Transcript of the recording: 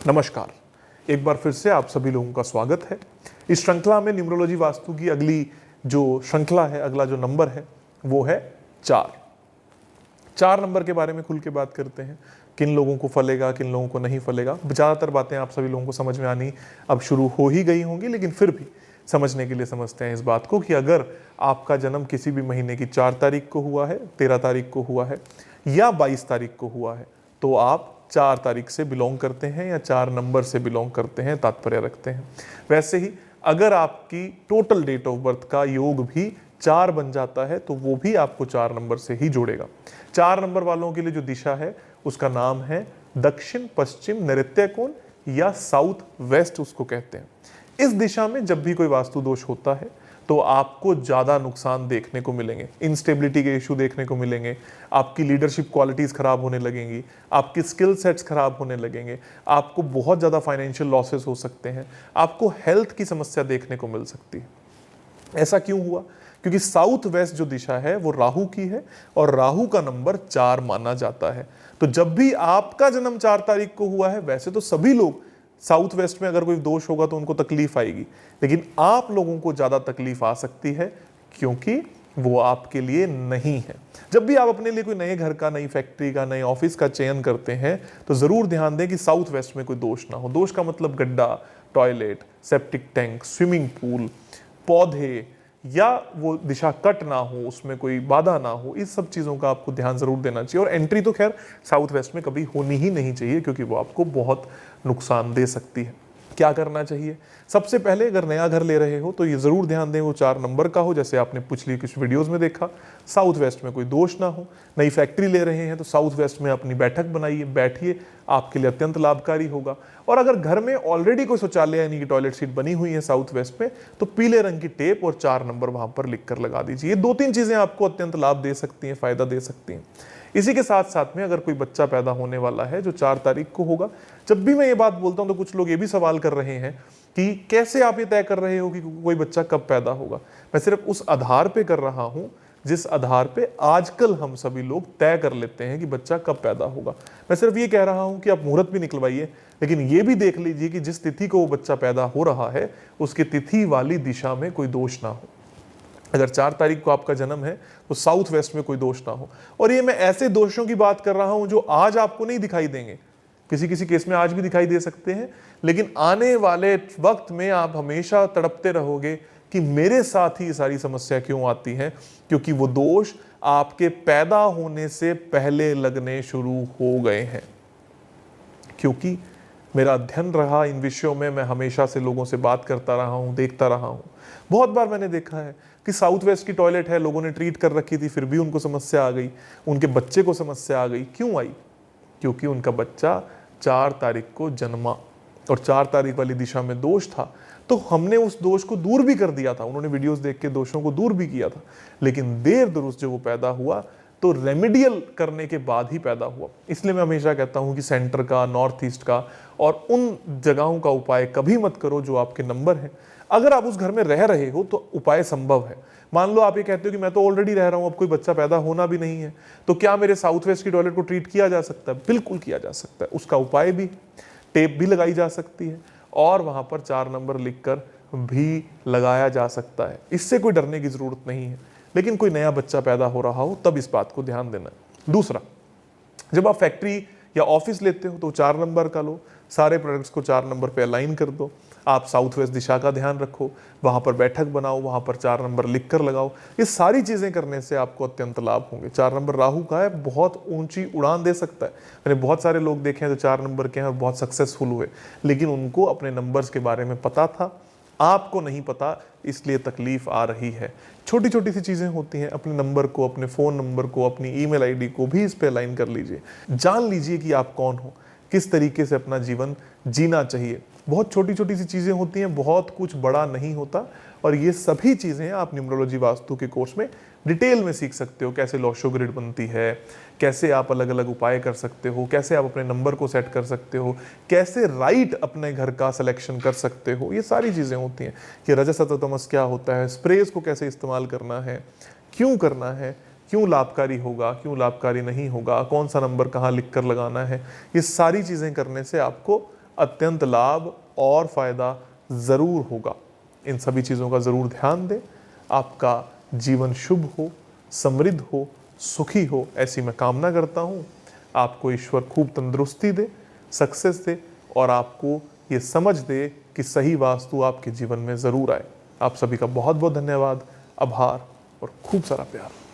नमस्कार, एक बार फिर से आप सभी लोगों का स्वागत है। इस श्रृंखला में न्यूमरोलॉजी वास्तु की अगली जो श्रृंखला है, अगला जो नंबर है वो है 4 नंबर के बारे में खुल के बात करते हैं। किन लोगों को फलेगा, किन लोगों को नहीं फलेगा। ज़्यादातर बातें आप सभी लोगों को समझ में आनी अब शुरू हो ही गई होंगी, लेकिन फिर भी समझने के लिए समझते हैं इस बात को कि अगर आपका जन्म किसी भी महीने की 4 तारीख को हुआ है, 13 तारीख को हुआ है या 22 तारीख को हुआ है, तो आप 4 तारीख से बिलोंग करते हैं या 4 नंबर से बिलोंग करते हैं, तात्पर्य रखते हैं। वैसे ही अगर आपकी टोटल डेट ऑफ बर्थ का योग भी 4 बन जाता है तो वो भी आपको 4 नंबर से ही जोड़ेगा। 4 नंबर वालों के लिए जो दिशा है उसका नाम है दक्षिण पश्चिम नैऋत्य कोण या साउथ वेस्ट उसको कहते हैं। इस दिशा में जब भी कोई वास्तु दोष होता है तो आपको ज़्यादा नुकसान देखने को मिलेंगे, इंस्टेबिलिटी के इशू देखने को मिलेंगे, आपकी लीडरशिप क्वालिटीज़ खराब होने लगेंगी, आपकी स्किल सेट्स खराब होने लगेंगे, आपको बहुत ज़्यादा फाइनेंशियल लॉसेस हो सकते हैं, आपको हेल्थ की समस्या देखने को मिल सकती है। ऐसा क्यों हुआ? क्योंकि साउथ वेस्ट जो दिशा है वो राहु की है और राहु का नंबर 4 माना जाता है। तो जब भी आपका जन्म 4 तारीख को हुआ है, वैसे तो सभी लोग साउथ वेस्ट में अगर कोई दोष होगा तो उनको तकलीफ आएगी, लेकिन आप लोगों को ज़्यादा तकलीफ आ सकती है क्योंकि वो आपके लिए नहीं है। जब भी आप अपने लिए कोई नए घर का, नई फैक्ट्री का, नए ऑफिस का चयन करते हैं तो ज़रूर ध्यान दें कि साउथ वेस्ट में कोई दोष ना हो। दोष का मतलब गड्ढा, toilet, septic tank, swimming pool, पौधे या वो दिशा कट ना हो, उसमें कोई बाधा ना हो, इस सब चीज़ों का आपको ध्यान ज़रूर देना चाहिए। और एंट्री तो खैर साउथ वेस्ट में कभी होनी ही नहीं चाहिए क्योंकि वो आपको बहुत नुकसान दे सकती है। क्या करना चाहिए? सबसे पहले अगर नया घर ले रहे हो तो ये ज़रूर ध्यान दें वो 4 नंबर का हो, जैसे आपने पिछली कुछ वीडियोज़ में देखा। साउथ वेस्ट में कोई दोष ना हो। नई फैक्ट्री ले रहे हैं तो साउथ वेस्ट में अपनी बैठक बनाइए, बैठिए, आपके लिए अत्यंत लाभकारी होगा। और अगर घर में ऑलरेडी कोई शौचालय यानी कि टॉयलेट सीट बनी हुई है साउथ वेस्ट में, तो पीले रंग की टेप और 4 नंबर वहां पर लिख कर लगा दीजिए। ये 2-3 चीजें आपको अत्यंत लाभ दे सकती हैं, फायदा दे सकती हैं। इसी के साथ साथ में अगर कोई बच्चा पैदा होने वाला है जो 4 तारीख को होगा, जब भी मैं ये बात बोलता हूं तो कुछ लोग ये भी सवाल कर रहे हैं कि कैसे आप ये तय कर रहे हो कि कोई बच्चा कब पैदा होगा। मैं सिर्फ उस आधार पे कर रहा हूं जिस आधार पे आजकल हम सभी लोग तय कर लेते हैं कि बच्चा कब पैदा होगा। मैं सिर्फ ये कह रहा हूं कि आप मुहूर्त भी निकलवाइए, लेकिन ये भी देख लीजिए कि जिस तिथि को वो बच्चा पैदा हो रहा है उसकी तिथि वाली दिशा में कोई दोष ना हो। अगर 4 तारीख को आपका जन्म है तो साउथ वेस्ट में कोई दोष ना हो। और ये मैं ऐसे दोषों की बात कर रहा हूं जो आज आपको नहीं दिखाई देंगे, किसी किसी केस में आज भी दिखाई दे सकते हैं, लेकिन आने वाले वक्त में आप हमेशा तड़पते रहोगे कि मेरे साथ ही ये सारी समस्या क्यों आती है, क्योंकि वो दोष आपके पैदा होने से पहले लगने शुरू हो गए हैं। क्योंकि मेरा अध्ययन रहा इन विषयों में, मैं हमेशा से लोगों से बात करता रहा हूं, देखता रहा हूं। बहुत बार मैंने देखा है कि साउथ वेस्ट की टॉयलेट है, लोगों ने ट्रीट कर रखी थी, फिर भी उनको समस्या आ गई, उनके बच्चे को समस्या आ गई। क्यों आई? क्योंकि उनका बच्चा 4 तारीख को जन्मा और 4 तारीख वाली दिशा में दोष था, तो हमने उस दोष को दूर भी कर दिया था। उन्होंने वीडियोस देख के दोषों को दूर भी किया था, लेकिन देर दुरुस्त जो वो पैदा हुआ तो रेमेडियल करने के बाद ही पैदा हुआ। इसलिए मैं हमेशा कहता हूं कि सेंटर का, नॉर्थ ईस्ट का और उन जगहों का उपाय कभी मत करो जो आपके नंबर हैं। अगर आप उस घर में रह रहे हो तो उपाय संभव है। मान लो आप ये कहते हो कि मैं तो ऑलरेडी रह रहा हूं, अब कोई बच्चा पैदा होना भी नहीं है, तो क्या मेरे साउथ वेस्ट की टॉयलेट को ट्रीट किया जा सकता है? बिल्कुल किया जा सकता है। उसका उपाय भी, टेप भी लगाई जा सकती है और वहां पर 4 नंबर लिखकर भी लगाया जा सकता है। इससे कोई डरने की जरूरत नहीं है। लेकिन कोई नया बच्चा पैदा हो रहा हो तब इस बात को ध्यान देना है। दूसरा, जब आप फैक्ट्री या ऑफिस लेते हो तो 4 नंबर का लो, सारे प्रोडक्ट्स को 4 नंबर पे अलाइन कर दो। आप साउथ वेस्ट दिशा का ध्यान रखो, वहां पर बैठक बनाओ, वहां पर 4 नंबर लिख कर लगाओ। ये सारी चीजें करने से आपको अत्यंत लाभ होंगे। 4 नंबर राहु का है, बहुत ऊंची उड़ान दे सकता है। मैंने बहुत सारे लोग देखे हैं जो 4 नंबर के हैं और बहुत सक्सेसफुल हुए, लेकिन उनको अपने नंबर्स के बारे में पता था, आपको नहीं पता, इसलिए तकलीफ आ रही है। छोटी छोटी सी चीजें होती हैं। अपने नंबर को, अपने फोन नंबर को, अपनी ईमेल आईडी को भी इस पे अलाइन कर लीजिए। जान लीजिए कि आप कौन हो, किस तरीके से अपना जीवन जीना चाहिए। बहुत छोटी छोटी सी चीजें होती हैं, बहुत कुछ बड़ा नहीं होता। और ये सभी चीजें आप न्यूमरोलॉजी वास्तु के कोर्स में डिटेल में सीख सकते हो। कैसे लॉशो ग्रिड बनती है, कैसे आप अलग अलग उपाय कर सकते हो, कैसे आप अपने नंबर को सेट कर सकते हो, कैसे राइट अपने घर का सिलेक्शन कर सकते हो। ये सारी चीज़ें होती हैं कि रजस तथा तमस क्या होता है, स्प्रेज को कैसे इस्तेमाल करना है, क्यों करना है, क्यों लाभकारी होगा, क्यों लाभकारी नहीं होगा, कौन सा नंबर कहाँ लिख कर लगाना है। ये सारी चीज़ें करने से आपको अत्यंत लाभ और फायदा जरूर होगा। इन सभी चीज़ों का ज़रूर ध्यान दें। आपका जीवन शुभ हो, समृद्ध हो, सुखी हो, ऐसी मैं कामना करता हूँ। आपको ईश्वर खूब तंदुरुस्ती दे, सक्सेस दे और आपको ये समझ दे कि सही वास्तु आपके जीवन में ज़रूर आए। आप सभी का बहुत बहुत धन्यवाद, आभार और खूब सारा प्यार।